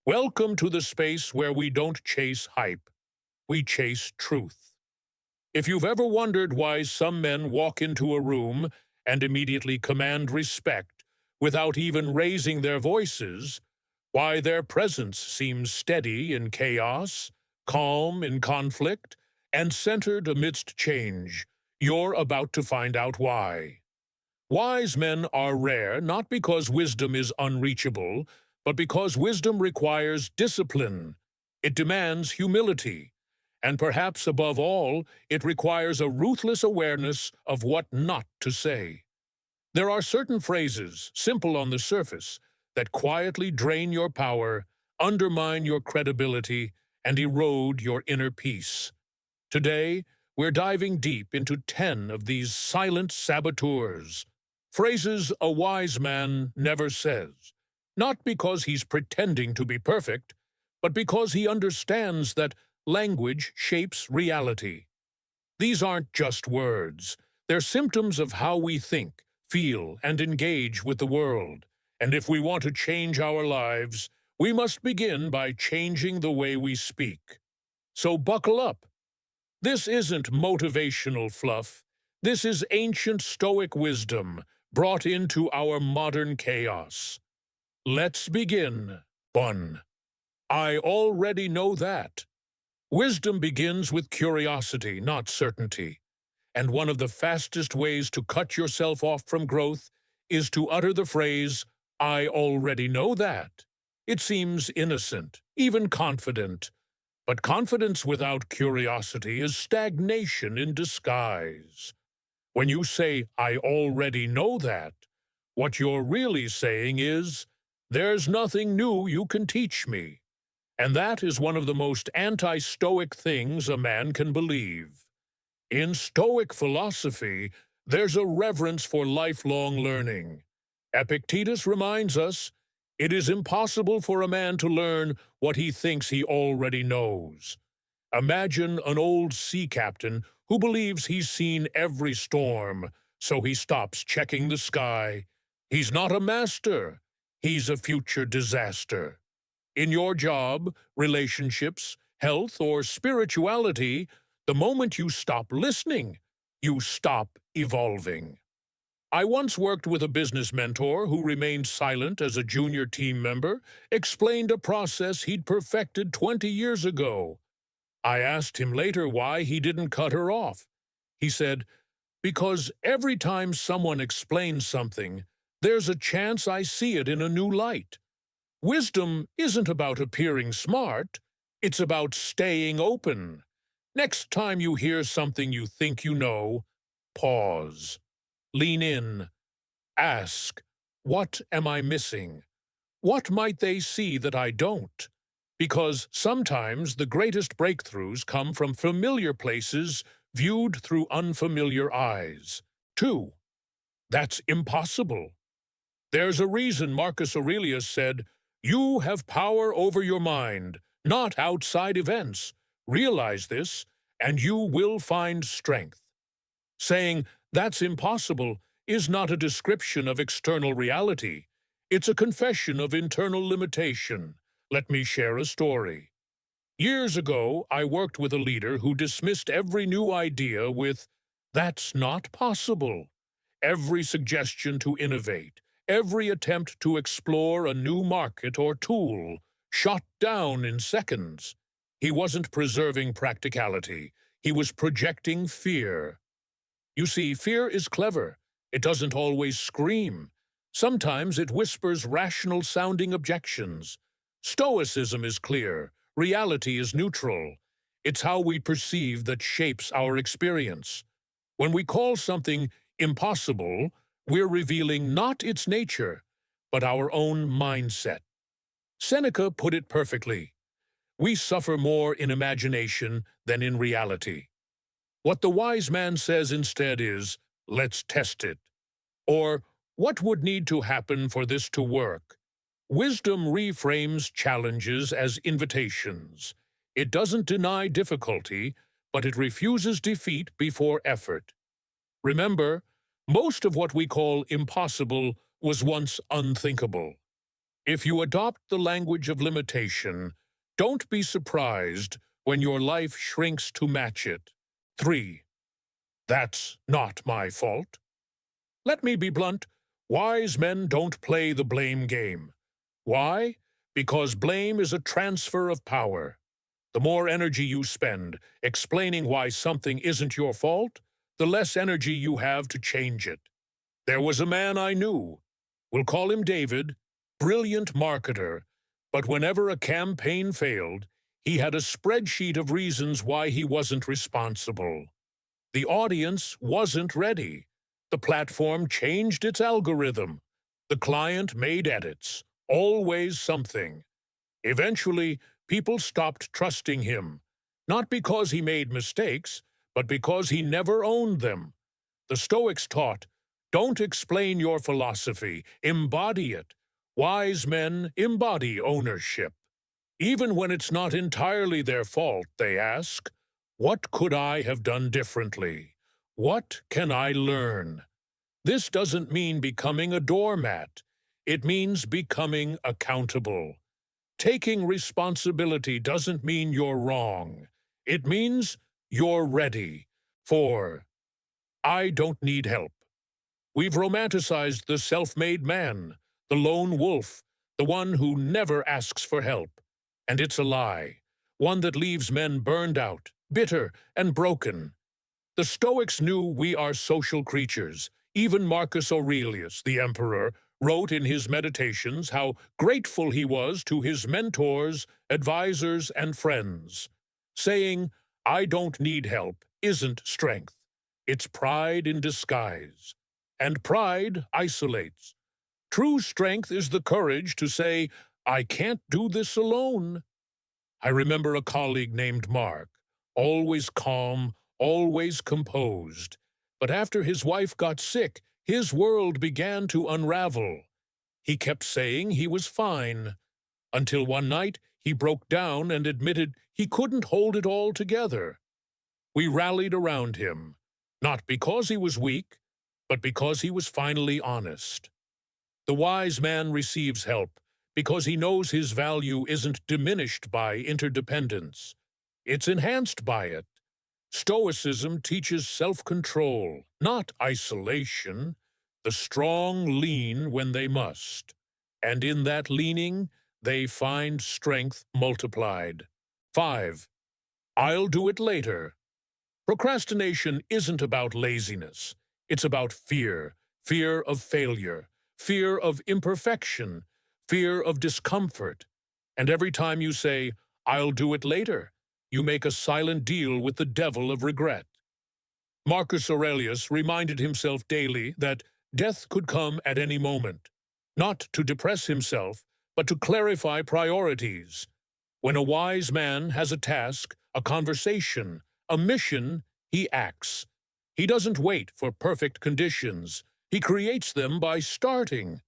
Welcome to the space where we don't chase hype, we chase truth. If you've ever wondered why some men walk into a room and immediately command respect without even raising their voices, why their presence seems steady in chaos, calm in conflict, and centered amidst change, you're about to find out why. Wise men are rare not because wisdom is unreachable, but because wisdom requires discipline. It demands humility. And perhaps above all, it requires a ruthless awareness of what not to say. There are certain phrases, simple on the surface, that quietly drain your power, undermine your credibility, and erode your inner peace. Today, we're diving deep into 10 of these silent saboteurs. Phrases a wise man never says, not because he's pretending to be perfect, but because he understands that language shapes reality. These aren't just words. They're symptoms of how we think, feel, and engage with the world. And if we want to change our lives, we must begin by changing the way we speak. So buckle up. This isn't motivational fluff. This is ancient Stoic wisdom brought into our modern chaos. Let's begin. 1. I already know that. Wisdom begins with curiosity, not certainty. And one of the fastest ways to cut yourself off from growth is to utter the phrase, I already know that. It seems innocent, even confident. But confidence without curiosity is stagnation in disguise. When you say, I already know that, what you're really saying is, there's nothing new you can teach me. And that is one of the most anti-Stoic things a man can believe. In Stoic philosophy, there's a reverence for lifelong learning. Epictetus reminds us, it is impossible for a man to learn what he thinks he already knows. Imagine an old sea captain who believes he's seen every storm, so he stops checking the sky. He's not a master. He's a future disaster. In your job, relationships, health, or spirituality, the moment you stop listening, you stop evolving. I once worked with a business mentor who remained silent as a junior team member, explained a process he'd perfected 20 years ago. I asked him later why he didn't cut her off. He said, because every time someone explains something, there's a chance I see it in a new light. Wisdom isn't about appearing smart, it's about staying open. Next time you hear something you think you know, pause. Lean in. Ask, what am I missing? What might they see that I don't? Because sometimes the greatest breakthroughs come from familiar places viewed through unfamiliar eyes. 2. That's impossible. There's a reason Marcus Aurelius said, you have power over your mind, not outside events. Realize this, and you will find strength. Saying, that's impossible, is not a description of external reality. It's a confession of internal limitation. Let me share a story. Years ago, I worked with a leader who dismissed every new idea with, that's not possible. Every suggestion to innovate, every attempt to explore a new market or tool, shot down in seconds. He wasn't preserving practicality. He was projecting fear. You see, fear is clever. It doesn't always scream. Sometimes it whispers rational-sounding objections. Stoicism is clear. Reality is neutral. It's how we perceive that shapes our experience. When we call something impossible, we're revealing not its nature, but our own mindset. Seneca put it perfectly. We suffer more in imagination than in reality. What the wise man says instead is, let's test it. Or, what would need to happen for this to work? Wisdom reframes challenges as invitations. It doesn't deny difficulty, but it refuses defeat before effort. Remember, most of what we call impossible was once unthinkable. If you adopt the language of limitation, don't be surprised when your life shrinks to match it. 3. That's not my fault. Let me be blunt. Wise men don't play the blame game. Why? Because blame is a transfer of power. The more energy you spend explaining why something isn't your fault, the less energy you have to change it. There was a man I knew, we'll call him David, brilliant marketer, but whenever a campaign failed, he had a spreadsheet of reasons why he wasn't responsible. The audience wasn't ready. The platform changed its algorithm. The client made edits. Always something. Eventually, people stopped trusting him, not because he made mistakes, but because he never owned them. The Stoics taught, don't explain your philosophy, embody it. Wise men embody ownership. Even when it's not entirely their fault, they ask, what could I have done differently? What can I learn? This doesn't mean becoming a doormat. It means becoming accountable. Taking responsibility doesn't mean you're wrong. It means you're ready. 4. I don't need help. We've romanticized the self-made man, the lone wolf, the one who never asks for help. And it's a lie, one that leaves men burned out, bitter, and broken. The Stoics knew we are social creatures. Even Marcus Aurelius, the emperor, wrote in his Meditations how grateful he was to his mentors, advisors, and friends, saying, I don't need help isn't strength. It's pride in disguise. And pride isolates. True strength is the courage to say, I can't do this alone. I remember a colleague named Mark, always calm, always composed. But after his wife got sick, his world began to unravel. He kept saying he was fine, until one night he broke down and admitted he couldn't hold it all together. We rallied around him, not because he was weak, but because he was finally honest. The wise man receives help because he knows his value isn't diminished by interdependence. It's enhanced by it. Stoicism teaches self-control, not isolation. The strong lean when they must, and in that leaning, they find strength multiplied. 5. I'll do it later. Procrastination isn't about laziness. It's about fear, fear of failure, fear of imperfection, fear of discomfort. And every time you say, I'll do it later, you make a silent deal with the devil of regret. Marcus Aurelius reminded himself daily that death could come at any moment, not to depress himself, but to clarify priorities. When a wise man has a task, a conversation, a mission, he acts. He doesn't wait for perfect conditions. He creates them by starting.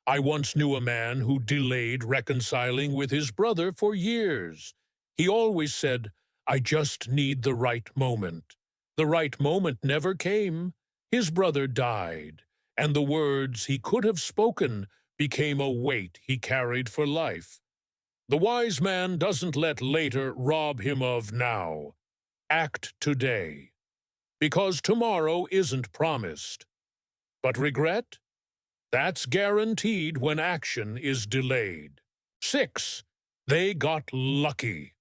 I once knew a man who delayed reconciling with his brother for years. He always said, I just need the right moment. The right moment never came. His brother died, and the words he could have spoken became a weight he carried for life. The wise man doesn't let later rob him of now. Act today, because tomorrow isn't promised. But regret? That's guaranteed when action is delayed. 6. They got lucky.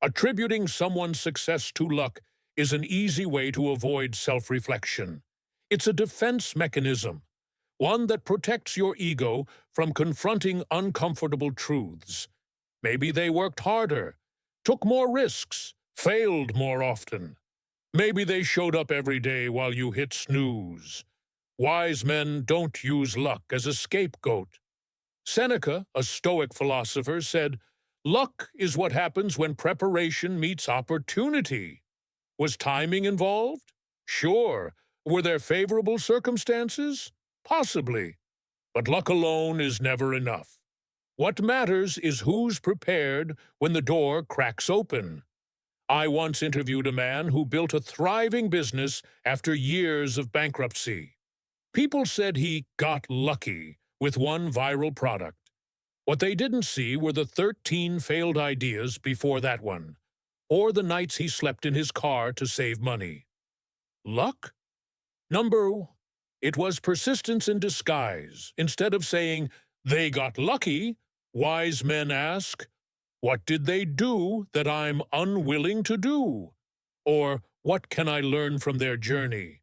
Attributing someone's success to luck is an easy way to avoid self-reflection. It's a defense mechanism, one that protects your ego from confronting uncomfortable truths. Maybe they worked harder, took more risks, failed more often. Maybe they showed up every day while you hit snooze. Wise men don't use luck as a scapegoat. Seneca, a Stoic philosopher, said, luck is what happens when preparation meets opportunity. Was timing involved? Sure. Were there favorable circumstances? Possibly. But luck alone is never enough. What matters is who's prepared when the door cracks open. I once interviewed a man who built a thriving business after years of bankruptcy. People said he got lucky with one viral product. What they didn't see were the 13 failed ideas before that one, or the nights he slept in his car to save money. Luck? Number, it was persistence in disguise. Instead of saying, they got lucky, wise men ask, what did they do that I'm unwilling to do? Or, what can I learn from their journey?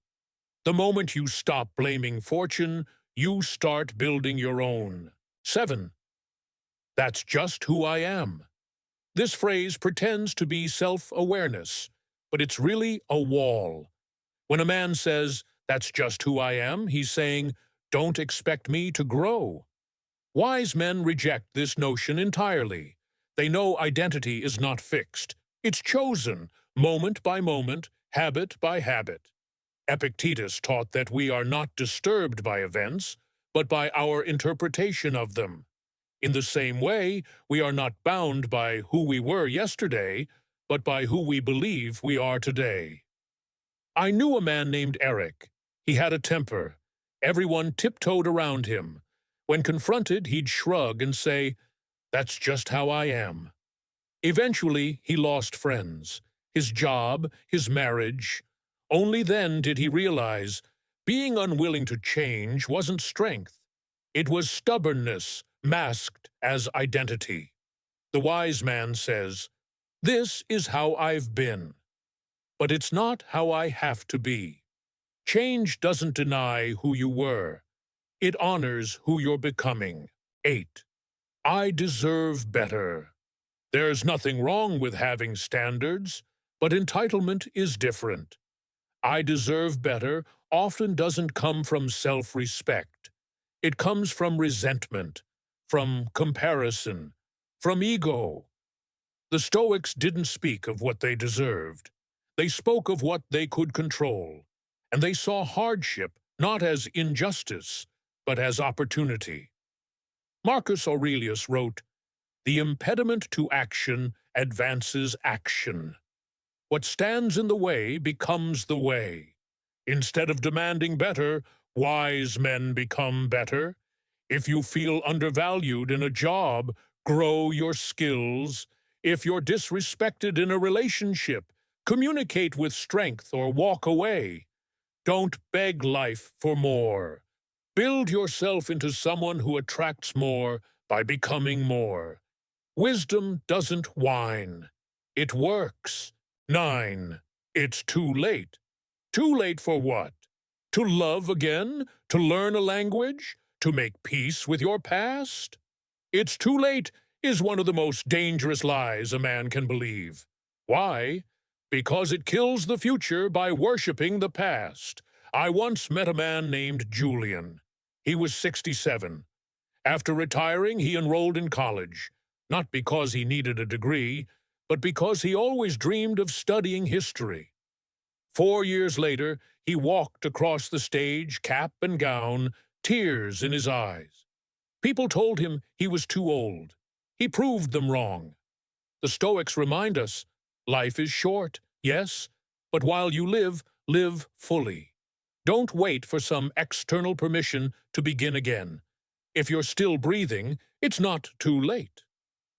The moment you stop blaming fortune, you start building your own. 7. That's just who I am. This phrase pretends to be self-awareness, but it's really a wall. When a man says, that's just who I am, he's saying, don't expect me to grow. Wise men reject this notion entirely. They know identity is not fixed. It's chosen, moment by moment, habit by habit. Epictetus taught that we are not disturbed by events, but by our interpretation of them. In the same way, we are not bound by who we were yesterday, but by who we believe we are today. I knew a man named Eric. He had a temper. Everyone tiptoed around him. When confronted, he'd shrug and say, that's just how I am. Eventually, he lost friends, his job, his marriage. Only then did he realize being unwilling to change wasn't strength. It was stubbornness masked as identity. The wise man says, this is how I've been, but it's not how I have to be. Change doesn't deny who you were. It honors who you're becoming. 8. I deserve better. There's nothing wrong with having standards, but entitlement is different. I deserve better often doesn't come from self-respect. It comes from resentment, from comparison, from ego. The Stoics didn't speak of what they deserved. They spoke of what they could control, and they saw hardship not as injustice, but as opportunity. Marcus Aurelius wrote, the impediment to action advances action. What stands in the way becomes the way. Instead of demanding better, wise men become better. If you feel undervalued in a job, grow your skills. If you're disrespected in a relationship, communicate with strength or walk away. Don't beg life for more. Build yourself into someone who attracts more by becoming more. Wisdom doesn't whine. It works. 9. It's too late. Too late for what? To love again? To learn a language? To make peace with your past? It's too late is one of the most dangerous lies a man can believe. Why? Because it kills the future by worshiping the past. I once met a man named Julian. He was 67. After retiring, he enrolled in college, not because he needed a degree, but because he always dreamed of studying history. 4 years later, he walked across the stage, cap and gown, tears in his eyes. People told him he was too old. He proved them wrong. The Stoics remind us, life is short, yes, but while you live, live fully. Don't wait for some external permission to begin again. If you're still breathing, it's not too late.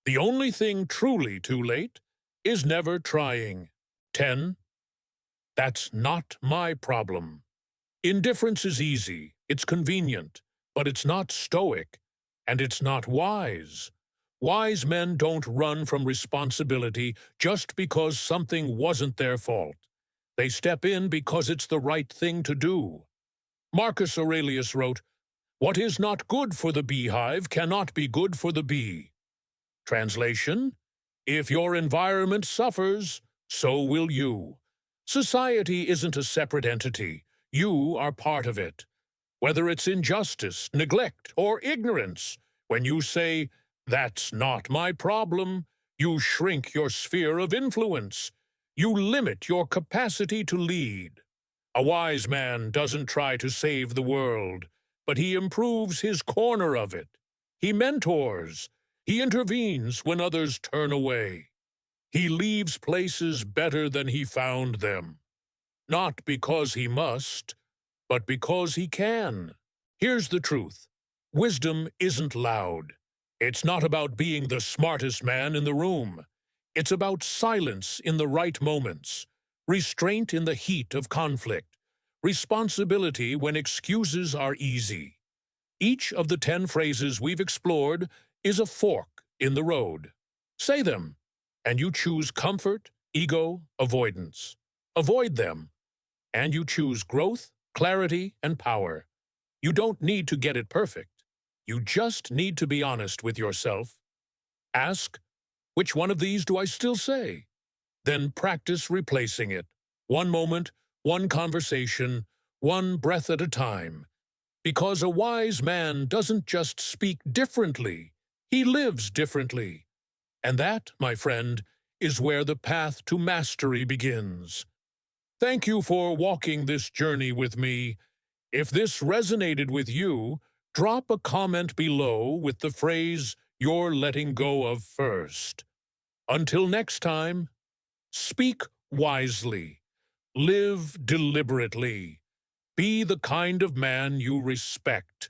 The only thing truly too late is never trying. 10. That's not my problem. Indifference is easy, it's convenient, but it's not stoic, and it's not wise. Wise men don't run from responsibility just because something wasn't their fault. They step in because it's the right thing to do. Marcus Aurelius wrote, what is not good for the beehive cannot be good for the bee. Translation, if your environment suffers, so will you. Society isn't a separate entity. You are part of it. Whether it's injustice, neglect, or ignorance, when you say, that's not my problem, you shrink your sphere of influence. You limit your capacity to lead. A wise man doesn't try to save the world, but he improves his corner of it. He mentors. He intervenes when others turn away. He leaves places better than he found them. Not because he must, but because he can. Here's the truth. Wisdom isn't loud. It's not about being the smartest man in the room. It's about silence in the right moments, restraint in the heat of conflict, responsibility when excuses are easy. Each of the 10 phrases we've explored is a fork in the road. Say them, and you choose comfort, ego, avoidance. Avoid them, and you choose growth, clarity, and power. You don't need to get it perfect. You just need to be honest with yourself. Ask, which one of these do I still say? Then practice replacing it. One moment, one conversation, one breath at a time. Because a wise man doesn't just speak differently, he lives differently. And that, my friend, is where the path to mastery begins. Thank you for walking this journey with me. If this resonated with you, drop a comment below with the phrase you're letting go of first. Until next time, speak wisely, live deliberately, be the kind of man you respect,